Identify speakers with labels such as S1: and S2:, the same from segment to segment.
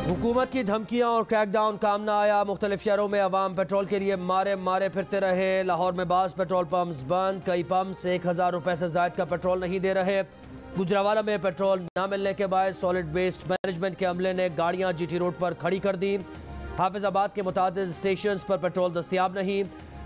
S1: हुकूमत की धमकियां और क्रैकडाउन काम न आया। मुख्तलिफ शहरों में अवाम पेट्रोल के लिए मारे मारे फिरते रहे। लाहौर में बास पेट्रोल पंप्स बंद, कई पंप्स 1000 रुपए से जायद का पेट्रोल नहीं दे रहे। गुजरावाला में पेट्रोल न मिलने के बाद सॉलिड वेस्ट मैनेजमेंट के अमले ने गाड़ियां जीटी रोड पर खड़ी कर दी। हाफिजाबाद के मुतादिद स्टेशन पर पेट्रोल दस्तियाब नहीं।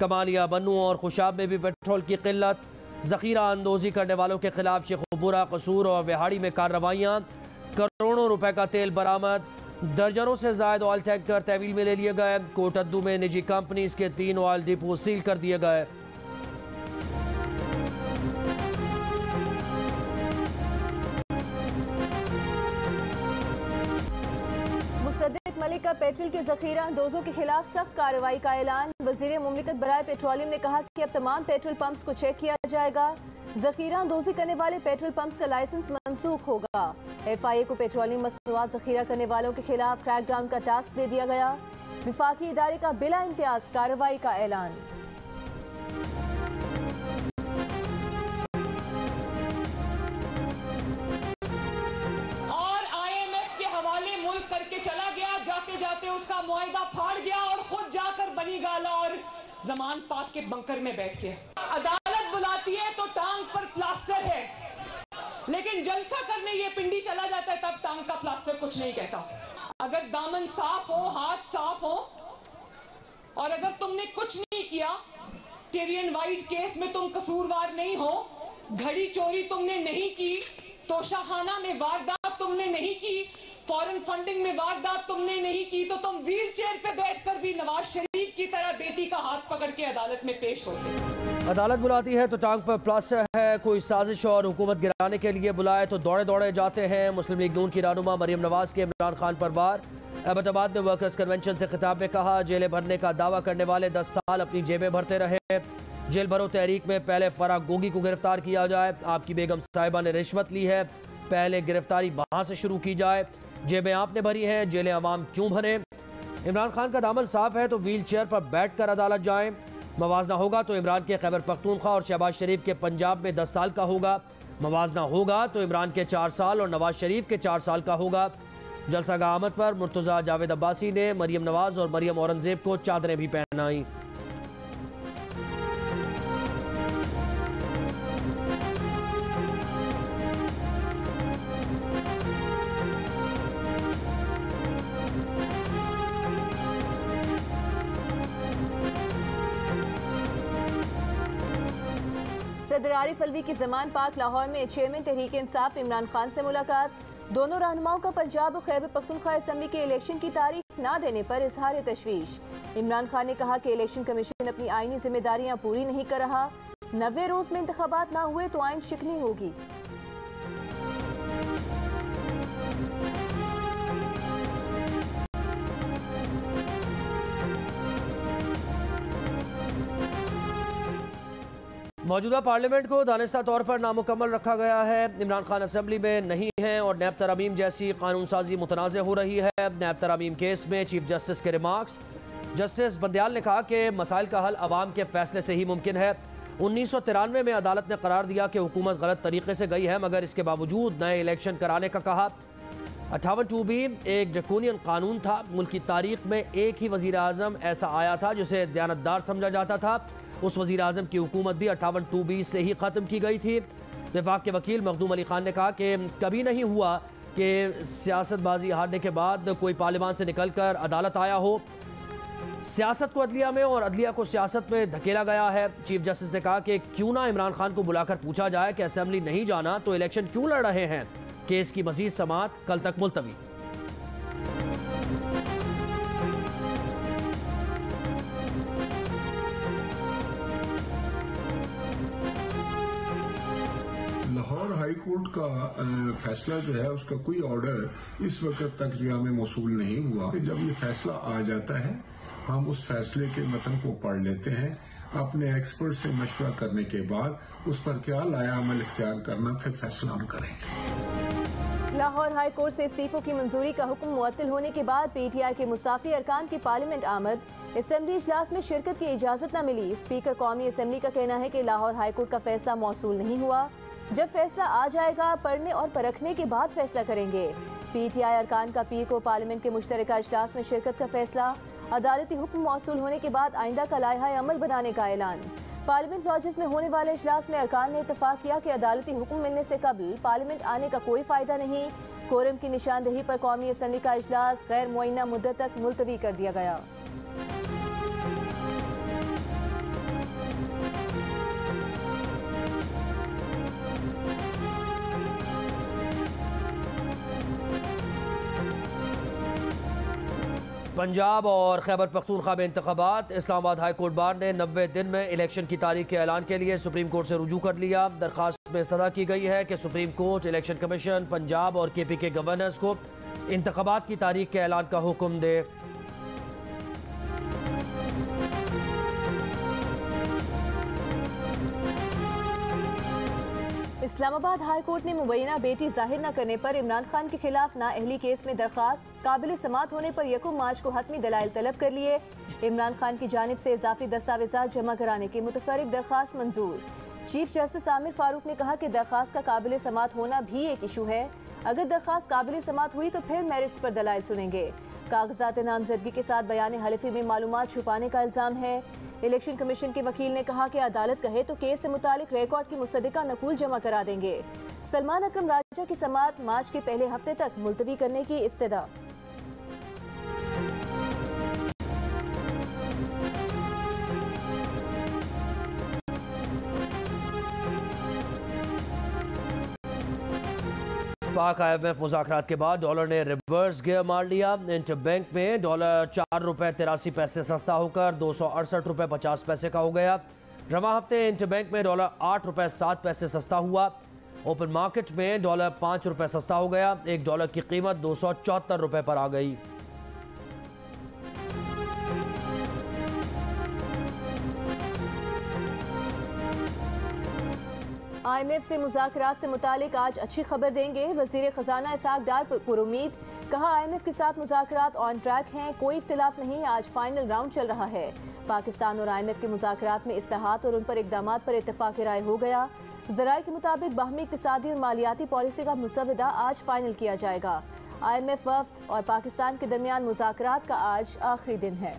S1: कमालिया, बन्नू और खुशाब में भी पेट्रोल की किल्लत। जखीरा अंदोजी करने वालों के खिलाफ शेखुपुरा, कसूर और विहाड़ी में कार्रवाइयाँ। करोड़ों रुपए का तेल बरामद। दर्जनों से ज्यादा ऑयल टैंकर तहवील में ले लिए गए। कोटद्दू में निजी कंपनीज के 3 ऑयल डिपो सील कर दिए गए।
S2: मुसद्दिक मलिक का पेट्रोल के जखीरा अंदोजों के खिलाफ सख्त कार्रवाई का ऐलान। वजीर मुमलिकत बराए पेट्रोलियम ने कहा कि अब तमाम पेट्रोल पंप्स को चेक किया जाएगा। जखीरा अंदोजी करने वाले पेट्रोल पंप्स का लाइसेंस मंसूख होगा। FIA को पेट्रोलियम मसनूआत जखीरा करने वालों के खिलाफ क्रैकडाउन का टास्क दे दिया गया। विफाकी इदारे का बिला इम्तियाज कार्रवाई का ऐलान।
S3: और IMF के हवाले मुल्क करके चला गया, जाते जाते उसका मुआहिदा फाड़ गया और खुद जाकर बनी गाला और जमान पाक के बंकर में बैठ गया। अदालत बुलाती है तो टांग पर प्लास्टर है, लेकिन जलसा करने ये पिंडी चला जाता है तब टांग का प्लास्टर कुछ नहीं कहता। अगर दामन साफ हो, हाथ साफ हो, और अगर तुमने कुछ नहीं किया, टेरियन वाइट केस में तुम कसूरवार नहीं हो, घड़ी चोरी तुमने नहीं की, तोशाखाना में वारदात तुमने नहीं की, फॉरेन फंडिंग में वारदात तुमने नहीं की, तो तुम व्हील चेयर पे बैठकर भी नवाज शरीफ की तरह बेटी का हाथ पकड़ के अदालत में पेश होते।
S1: अदालत बुलाती है तो टांग पर प्लास्टर है। कोई साजिश और हुकूमत गिराने के लिए बुलाए तो दौड़े दौड़े जाते हैं। मुस्लिम लीग नून की रहनुमा मरियम नवाज के इमरान खान पर वार। अहमदाबाद में वर्कर्स कन्वेंशन से खिताब में कहा, जेलें भरने का दावा करने वाले 10 साल अपनी जेबें भरते रहे। जेल भरो तहरीक में पहले फराग गोगी को गिरफ्तार किया जाए। आपकी बेगम साहिबा ने रिश्वत ली है, पहले गिरफ्तारी वहां से शुरू की जाए। जेबें आपने भरी हैं, जेलें अवाम क्यों भरे। इमरान खान का दामन साफ है तो व्हील चेयर पर बैठ कर अदालत जाएं। मवाजना होगा तो इमरान के खैबर पख्तूनख्वा और शहबाज शरीफ के पंजाब में 10 साल का होगा। मवाजना होगा तो इमरान के 4 साल और नवाज शरीफ के 4 साल का होगा। जलसागाह आमद पर मुर्तजा जावेद अब्बासी ने मरियम नवाज और मरियम औरंगजेब को चादरें भी पहनाई।
S2: सदर आरिफ अलवी की जमान पाक लाहौर में चेयरमैन तहरीक इंसाफ इमरान खान से मुलाकात। दोनों रहनुमाओं का पंजाब और खैबर पख्तूनख्वा असेंबली के इलेक्शन की तारीख न देने पर इजहार तशवीश। इमरान खान ने कहा कि इलेक्शन कमीशन अपनी आईनी जिम्मेदारियां पूरी नहीं कर रहा। 90 रोज में इंतखाबात न हुए तो आइन शिकनी होगी।
S1: मौजूदा पार्लियामेंट को दानिस्ता तौर पर नामुकम्मल रखा गया है। इमरान खान असेंबली में नहीं हैं और नैब तरामीम जैसी कानून साजी मुतनाज़ हो रही है। नैब तरामीम केस में चीफ जस्टिस के रिमार्क्स। जस्टिस बंदियाल ने कहा कि मसाइल का हल अवाम के फैसले से ही मुमकिन है। 1993 में अदालत ने करार दिया कि हुकूमत गलत तरीके से गई है, मगर इसके बावजूद नए इलेक्शन कराने का कहा। 58(2)B एक ड्रैकोनियन कानून था। मुल्क की तारीख में एक ही वजीर आज़म ऐसा आया था जिसे दयानतदार समझा जाता था। उस वजीर आज़म की हुकूमत भी 58(2)B से ही ख़त्म की गई थी। विफाक के वकील मखदूम अली खान ने कहा कि कभी नहीं हुआ कि सियासतबाजी हारने के बाद कोई पार्लियामान से निकल कर अदालत आया हो। सियासत को अदलिया में और अदलिया को सियासत में धकेला गया है। चीफ जस्टिस ने कहा कि क्यों ना इमरान खान को बुलाकर पूछा जाए कि असेंबली नहीं जाना तो इलेक्शन क्यों लड़ रहे हैं। केस की मजीद समाअत कल तक मुलतवी।
S4: लाहौर हाई कोर्ट का फैसला जो है उसका कोई ऑर्डर इस वक्त तक जो हमें मौसूल नहीं हुआ। जब ये फैसला आ जाता है हम उस फैसले के मतन को पढ़ लेते हैं, अपने एक्सपर्ट से मशवरा करने के बाद उस पर क्या लाया अमल इख्तियार करना, फिर फैसला हम करेंगे।
S2: लाहौर हाई कोर्ट से इस्तीफों की मंजूरी का हुक्म मुअत्तल होने के बाद PTI के मुसाफी अरकान की पार्लियामेंट आमद। असेंबली इजलास में शिरकत की इजाजत न मिली। स्पीकर कौमी असेंबली का कहना है कि लाहौर हाई कोर्ट का फैसला मौसूल नहीं हुआ। जब फैसला आ जाएगा पढ़ने और परखने के बाद फैसला करेंगे। PTI अरकान का पीर को पार्लियामेंट के मुश्तरका इजलास में शिरकत का फैसला। अदालती हुक्म मौसूल होने के बाद आइंदा का लायहा अमल बनाने का ऐलान। पार्लियामेंट लॉजेस में होने वाले इजलास में अरकान ने इत्तफाक किया कि अदालती हुक्म मिलने से कबल पार्लियामेंट आने का कोई फायदा नहीं। कोरम की निशानदही पर कौमी असम्बली का इजलास गैर मुअय्यना मुद्दत तक मुलतवी कर दिया गया।
S1: पंजाब और खैबर पख्तूनख्वा में इंतखाबात। इस्लामाबाद हाई कोर्ट बार ने 90 दिन में इलेक्शन की तारीख के ऐलान के लिए सुप्रीम कोर्ट से रुजू कर लिया। दरखास्त में इस्तदा की गई है कि supreme court election commission Punjab और KP के गवर्नर्स को इंतखाबात की तारीख के ऐलान का हुक्म दे।
S2: इस्लामाबाद हाई कोर्ट ने मुबैना बेटी जाहिर न करने पर इमरान खान के खिलाफ नाअहली केस में दरखास्त काबिल समात होने पर 1 मार्च को हतमी दलाइल तलब कर लिए। इमरान खान की जानिब से इजाफी दस्तावेजात जमा कराने की मुतफर्रिक दरखास्त मंजूर। चीफ जस्टिस आमिर फारूक ने कहा कि दरखास्त का काबिल समात होना भी एक इशू है। अगर दरखास्त काबिल समात हुई तो फिर मेरिट्स पर दलाइल सुनेंगे। कागजात नामजदगी के साथ बयान हलफी में मालूमात छुपाने का इल्जाम है। इलेक्शन कमीशन के वकील ने कहा कि अदालत कहे तो केस से मुतालिक रिकॉर्ड की मुसद्दिका नकूल जमा करा देंगे। सलमान अकरम राजा की समाअत मार्च के पहले हफ्ते तक मुलतवी करने की इस्तदा।
S1: पाक IMF मुज़ाकरात के बाद डॉलर ने रिवर्स गियर मार लिया। इंटरबैंक में डॉलर 4 रुपए 83 पैसे सस्ता होकर 268 रुपए 50 पैसे का हो गया। रवा हफ्ते इंटरबैंक में डॉलर 8 रुपए 7 पैसे सस्ता हुआ। ओपन मार्केट में डॉलर 5 रुपए सस्ता हो गया। एक डॉलर की कीमत 274 रुपए पर आ गई।
S2: IMF से मुज़ाकरात से मुतालिक आज अच्छी खबर देंगे। वज़ीर ख़ज़ाना इसहाक डार पुरुमीद, कहा IMF के साथ मुज़ाकरात ऑन ट्रैक हैं, कोई इख्तिलाफ नहीं, आज फाइनल राउंड चल रहा है। पाकिस्तान और IMF के मुज़ाकरात में इस्लाहात और उन पर इक़दामात पर इत्तफ़ाक़ राय हो गया। ज़राए के मुताबिक बाहमी इक़्तिसादी और मालियाती पॉलिसी का मुसवदा आज फाइनल किया जाएगा। IMF वफ़द और पाकिस्तान के दरमियान मुज़ाकरात का आज आखिरी दिन है।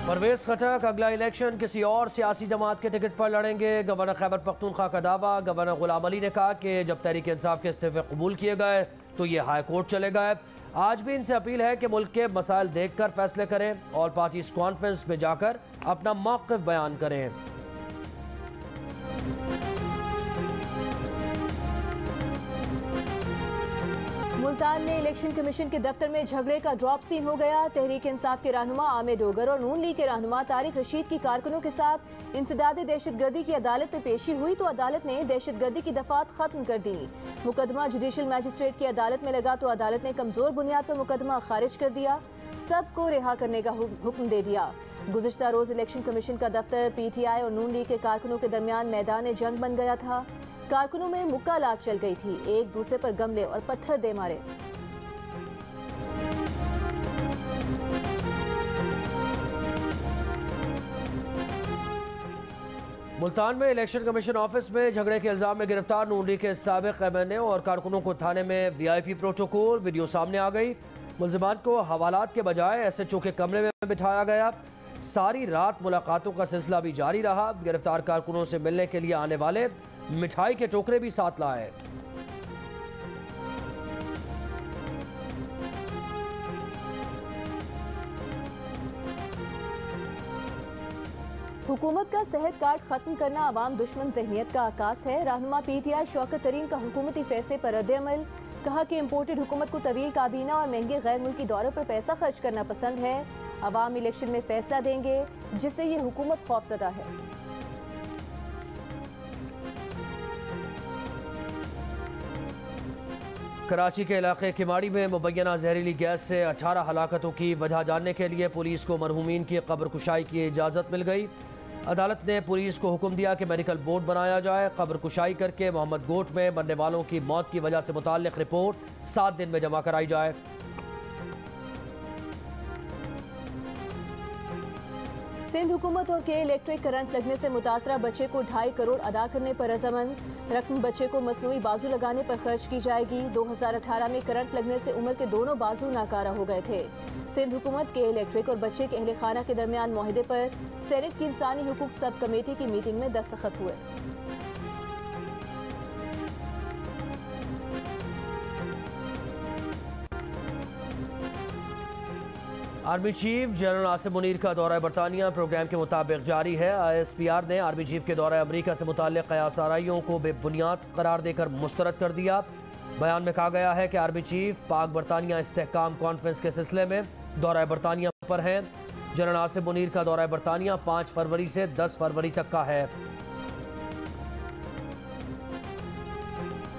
S1: परवेज खटक अगला इलेक्शन किसी और सियासी जमात के टिकट पर लड़ेंगे। गवर्नर खैबर पख्तूनख्वा का दावा। गवर्नर गुलाम अली ने कहा कि जब तहरीक इंसाफ के इस्तीफे कबूल किए गए तो ये हाई कोर्ट चले गए। आज भी इनसे अपील है कि मुल्क के मसाइल देखकर फैसले करें और पार्टीज कॉन्फ्रेंस में जाकर अपना मौक़िफ़ बयान करें।
S2: मुल्तान में इलेक्शन कमीशन के दफ्तर में झगड़े का ड्रॉप सीन हो गया। तहरीक इंसाफ के रहनुमा आमिर डोगर और नून लीग के रहनुमा तारिक रशीद की कारकुनों के साथ इंसदादे दहशतगर्दी की अदालत में पेशी हुई तो अदालत ने दहशतगर्दी की दफात खत्म कर दी। मुकदमा जुडिशल मैजिस्ट्रेट की अदालत में लगा तो अदालत ने कमजोर बुनियाद पर मुकदमा खारिज कर दिया, सबको रिहा करने का हुक्म दे दिया। गुज़िश्ता रोज इलेक्शन कमीशन का दफ्तर PTI और नून लीग के कारकुनों के दरमियान मैदान जंग बन गया था। कारकुनों में मुक्का लाग चल गई थी, एक दूसरे पर गमले और पत्थर दे मारे।
S1: मुल्तान में इलेक्शन कमीशन ऑफिस में झगड़े के इल्जाम में गिरफ्तार नून लीग के साबिक MNA और कारकुनों को थाने में VIP प्रोटोकॉल वीडियो सामने आ गई। मुल्जिमान को हवालात के बजाय SHO के कमरे में बिठाया गया। सारी रात मुलाकातों का सिलसिला भी जारी रहा। गिरफ्तार कारकुनों से मिलने के लिए आने वाले मिठाई के टोकरे भी साथ लाए।
S2: हुकूमत का सेहत कार्ड खत्म करना आवाम दुश्मन जहनियत का आकाश है। रहनुमा PTI शौकत तरीन का हुकूमती फैसले पर रद्द-ए-अमल। कहा कि इम्पोर्टेड हुकूमत को तवील काबीना और महंगे गैर मुल्की दौरे पर पैसा खर्च करना पसंद है। अवाम इलेक्शन में फैसला देंगे जिससे ये हुकूमत खौफजदा है।
S1: कराची के इलाके किमाड़ी में मुबैना जहरीली गैस से 18 हलाकतों की वजह जानने के लिए पुलिस को मरहूमीन की कब्र कुशाई की इजाज़त मिल गई। अदालत ने पुलिस को हुक्म दिया कि मेडिकल बोर्ड बनाया जाए। कब्र कुशाई करके मोहम्मद गोट में मरने वालों की मौत की वजह से मुताल्लिक रिपोर्ट 7 दिन में जमा कराई जाए।
S2: सिंध हुकूमत और के इलेक्ट्रिक करंट लगने से मुतासरा बच्चे को 2.5 करोड़ अदा करने पर रजामंद। रकम बच्चे को मसनूई बाजू लगाने पर खर्च की जाएगी। 2018 में करंट लगने से उम्र के दोनों बाजू नाकारा हो गए थे। सिंध हुकूमत के इलेक्ट्रिक और बच्चे के अहल खाना के दरमियान मुआहदे पर सेनेट की इंसानी हुकूक सब कमेटी की मीटिंग में दस्तखत हुए।
S1: Army chief general Asim Munir का दौरा बरतानिया प्रोग्राम के मुताबिक जारी है। ISPR ने आर्मी चीफ के दौरा अमरीका से मुताल्लिक़ क़यास आराइयों को बेबुनियाद करार देकर मुस्तरद कर दिया। बयान में कहा गया है कि आर्मी चीफ पाक बरतानिया इस्तेहकाम कॉन्फ्रेंस के सिलसिले में दौरा बरतानिया पर हैं। जनरल आसिम मुनीर का दौरा बरतानिया 5 फरवरी से 10 फरवरी तक का है।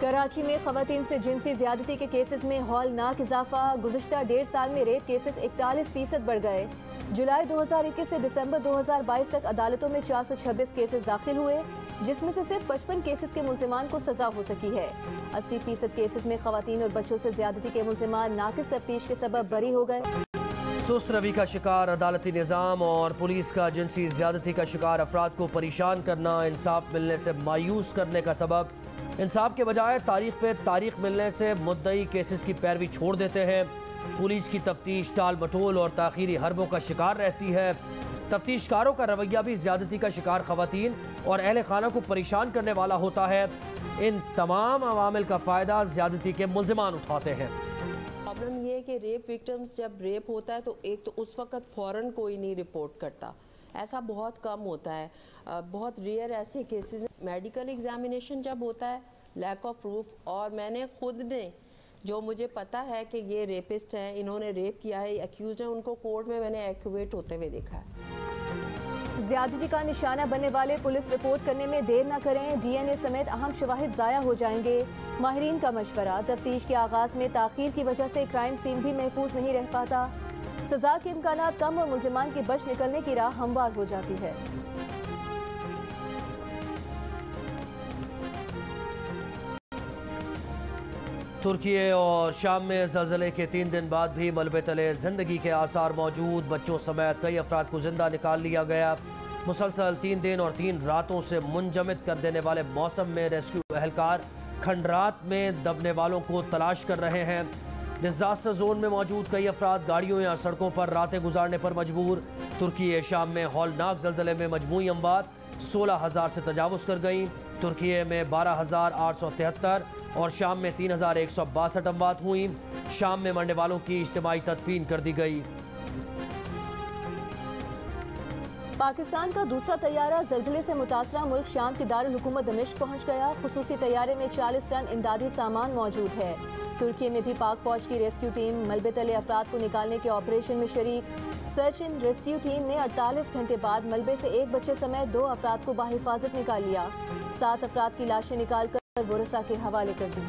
S2: कराची में खवातीन से जिनसी ज्यादती के केसेस में हौलनाक इजाफा। गुज़िश्ता 1.5 साल में रेप केसेस 41% बढ़ गए। जुलाई 2021 से दिसंबर 2022 तक अदालतों में 426 केसेस दाखिल हुए, जिसमें से सिर्फ 55 केसेस के मुल्ज़िमान को सजा हो सकी है। 80% केसेस में खवातीन और बच्चों से ज्यादती के मुल्ज़िमान नाक़िस तफ्तीश के सबब बरी हो गए।
S1: सुस्त रवि का शिकार अदालती निज़ाम और पुलिस का जिनसी ज्यादती का शिकार अफराद को परेशान करना इंसाफ मिलने से मायूस करने का सबब। इंसाफ के बजाय तारीख पे तारीख मिलने से मुद्दई केसेस की पैरवी छोड़ देते हैं। पुलिस की तफ्तीश टाल मटोल और ताखीरी हरबों का शिकार रहती है। तफ्तीशकारों का रवैया भी ज्यादती का शिकार खवातीन और अहल खाना को परेशान करने वाला होता है। इन तमाम अवामिल का फ़ायदा ज्यादती के मुल्ज़िमान उठाते हैं।
S5: प्रॉब्लम ये है कि रेप विक्टिम्स जब रेप होता है तो एक तो उस वक़्त फ़ौरन कोई नहीं रिपोर्ट करता, ऐसा बहुत कम होता है। बहुत रेयर ऐसे केसेस। मेडिकल एग्जामिनेशन जब होता है, लैक ऑफ प्रूफ, और मैंने खुद ने जो मुझे पता है कि ये रेपिस्ट हैं, इन्होंने रेप किया है, एक्यूज हैं, उनको कोर्ट में मैंने एक्यूवेट होते हुए देखा है।
S2: ज्यादती का निशाना बनने वाले पुलिस रिपोर्ट करने में देर न करें। DNA समेत अहम शवाहिद ज़ाया हो जाएंगे। माहिरीन का मशवरा। तफ्तीश के आगाज में ताखीर की वजह से क्राइम सीन भी महफूज नहीं रह पाता। सजा के इम्कानात कम और मुल्जिमान के बच निकलने की राह हमवार हो जाती है।
S1: तुर्की और शाम में ज़लज़ले के 3 दिन बाद भी मलबे तले जिंदगी के आसार मौजूद। बच्चों समेत कई अफराद को जिंदा निकाल लिया गया। मुसलसल 3 दिन और 3 रातों से मुंजमद कर देने वाले मौसम में रेस्क्यू एहलकार खंडरात में दबने वालों को तलाश कर रहे हैं। डिजास्टर जोन में मौजूद कई अफराद गाड़ियों या सड़कों पर रातें गुजारने पर मजबूर। तुर्की शाम में हौलनाक ज़लज़ले में मजमूई अमवात 16,000 से तजावुज़ कर गई। तुर्की में 12,873 और शाम में 3,162 अमवात हुई। शाम में मरने वालों की इज्तिमाई तदफीन कर दी गई।
S2: पाकिस्तान का दूसरा तैयारा ज़लज़ले से मुतासरा मुल्क शाम की दारुल हुकूमत दमिश्क पहुँच गया। खुसूसी तैयारे में 40 टन इमदादी सामान मौजूद है। तुर्की में भी पाक फौज की रेस्क्यू टीम मलबे तले अफराद को निकालने के ऑपरेशन में शरीक। सर्च एंड रेस्क्यू टीम ने 48 घंटे बाद मलबे से एक बच्चे समेत 2 अफराद को बाहिफाजत निकाल लिया। 7 अफराद की लाशें निकाल कर वरसा के हवाले कर दी।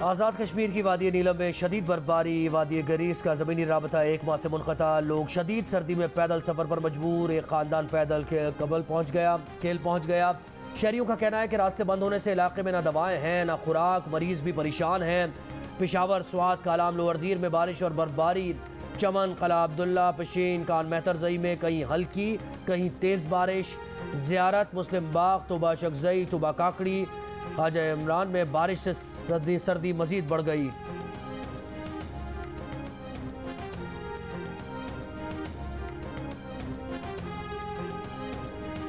S1: आज़ाद कश्मीर की वादी नीलम में शदीद बर्फबारी। वादी गरीस का ज़मीनी राबता 1 माह से मुनक़ता। लोग शदीद सर्दी में पैदल सफ़र पर मजबूर। एक ख़ानदान पैदल केल पहुँच गया। शहरियों का कहना है कि रास्ते बंद होने से इलाके में ना दवाएं हैं ना खुराक। मरीज भी परेशान हैं। पेशावर, स्वात, कालाम, लोअरदीर में बारिश और बर्फबारी। चमन, कला अब्दुल्ला, पशीन, कान मेहतरजई में कहीं हल्की कहीं तेज़ बारिश। ज़ियारत, मुस्लिम बाग, तुबा शगजई, तुबा काकड़ी, ख्वाजा इमरान में बारिश से सर्दी मजीद बढ़ गई।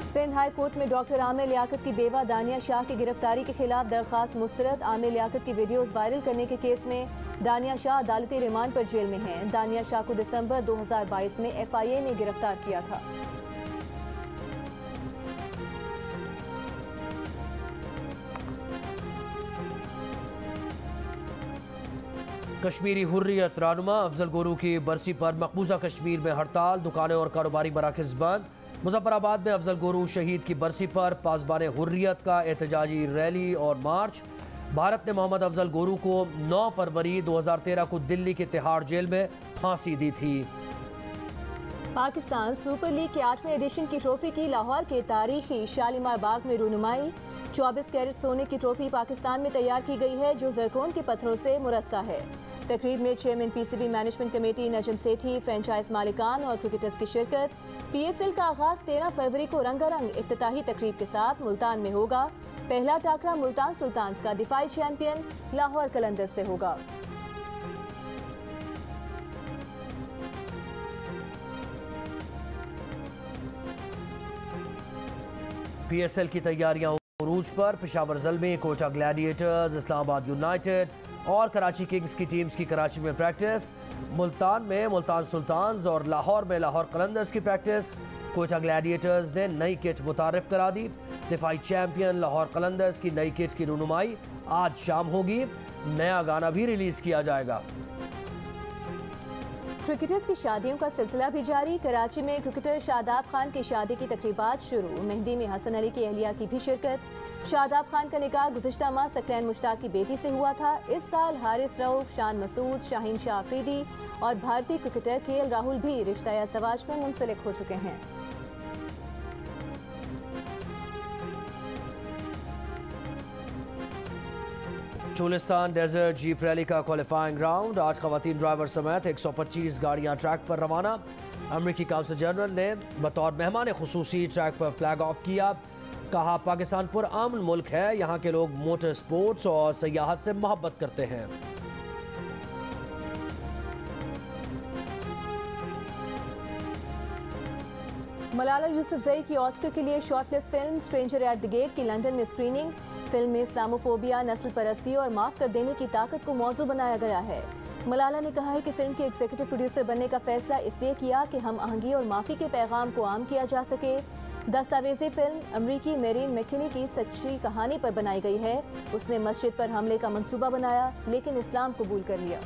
S2: सिंध हाई कोर्ट में डॉक्टर आमिर लियाकत की बेवा दानिया शाह की गिरफ्तारी के खिलाफ दरखास्त मुस्तरद। आमिर लियाकत की वीडियोस वायरल करने के केस में दानिया शाह अदालती रिमांड पर जेल में हैं। दानिया शाह को दिसंबर 2022 में FIA ने गिरफ्तार किया था।
S1: कश्मीरी हुर्रियत रहनुमा अफजल गुरू की बरसी पर मकबूजा कश्मीर में हड़ताल। दुकानें और कारोबारी मराकज़ बंद। मुजफ्फराबाद में अफजल गुरू शहीद की बरसी पर पासबान हुर्रियत का एहतजाजी रैली और मार्च। भारत ने मोहम्मद अफजल गुरू को 9 फरवरी 2013 को दिल्ली के तिहाड़ जेल में फांसी दी थी।
S2: पाकिस्तान सुपर लीग के 8वें एडिशन की ट्रॉफी की लाहौर के तारीखी शालीमार बाग में रूनुमाई। 24 कैरेट सोने की ट्रॉफी पाकिस्तान में तैयार की गई है जो जरकोन के पत्थरों से मुरस्सा है। तकरीब में chairman PCB management committee Najam Sethi, franchise मालिकान और क्रिकेटर्स की शिरकत। पीएसएल का आगाज 13 फरवरी को रंगारंग इफ्तिताही तकरीब के साथ मुल्तान में होगा। पहला टाकरा मुल्तान सुल्तान्स का दिफाई चैंपियन लाहौर कलंदर्स से होगा।
S1: पीएसएल की तैयारियां उरूज पर। पेशावर ज़ल्मी, कोटा ग्लैडिएटर्स, इस्लामाबाद यूनाइटेड और कराची किंग्स की टीम्स की कराची में प्रैक्टिस। मुल्तान में मुल्तान सुल्तान्स और लाहौर में लाहौर कलंदर्स की प्रैक्टिस। कोटा ग्लैडिएटर्स ने नई किट मुतारिफ करा दी। दिफाई चैंपियन लाहौर कलंदर्स की नई किट की रुनुमाई आज शाम होगी। नया गाना भी रिलीज किया जाएगा।
S2: क्रिकेटर्स की शादियों का सिलसिला भी जारी। कराची में क्रिकेटर शादाब खान की शादी की तकरीबात शुरू। मेहंदी में हसन अली की अहलिया की भी शिरकत। शादाब खान का निकाह गुज़िश्ता माह सकलैन मुश्ताक की बेटी से हुआ था। इस साल हारिस रऊफ, शान मसूद, शाहीन शाह अफरीदी और भारतीय क्रिकेटर केएल राहुल भी रिश्ता सवाज में मुंसलिक हो चुके हैं।
S1: चोलिस्तान डेजर्ट जीप रैली का क्वालिफाइंग राउंड। आज खवातीन ड्राइवर समेत 125 गाड़ियां ट्रैक पर रवाना। अमरीकी काउंसिल जनरल ने बतौर मेहमान खुसूसी ट्रैक पर फ्लैग ऑफ किया। कहा पाकिस्तान पुरअमन मुल्क है, यहाँ के लोग मोटर स्पोर्ट्स और सयाहत से मोहब्बत करते हैं।
S2: मलाला यूसुफजई की ऑस्कर के लिए shortlist film Stranger at the Gate की लंदन में स्क्रीनिंग। फिल्म में इस्लामोफोबिया, नस्ल परस्ती और माफ़ कर देने की ताकत को मौजू बनाया गया है। मलाला ने कहा है कि फिल्म के एग्जीक्यूटिव प्रोड्यूसर बनने का फैसला इसलिए किया कि हम आहंगी और माफ़ी के पैगाम को आम किया जा सके। दस्तावेजी फिल्म अमरीकी मेरीन मैकिनी की सच्ची कहानी पर बनाई गई है। उसने मस्जिद पर हमले का मंसूबा बनाया लेकिन इस्लाम कबूल कर लिया।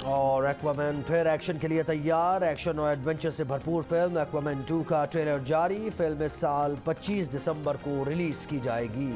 S1: और एक्वामैन फिर एक्शन के लिए तैयार। एक्शन और एडवेंचर से भरपूर फिल्म एक्वामैन 2 का ट्रेलर जारी। फिल्म इस साल 25 दिसंबर को रिलीज की जाएगी।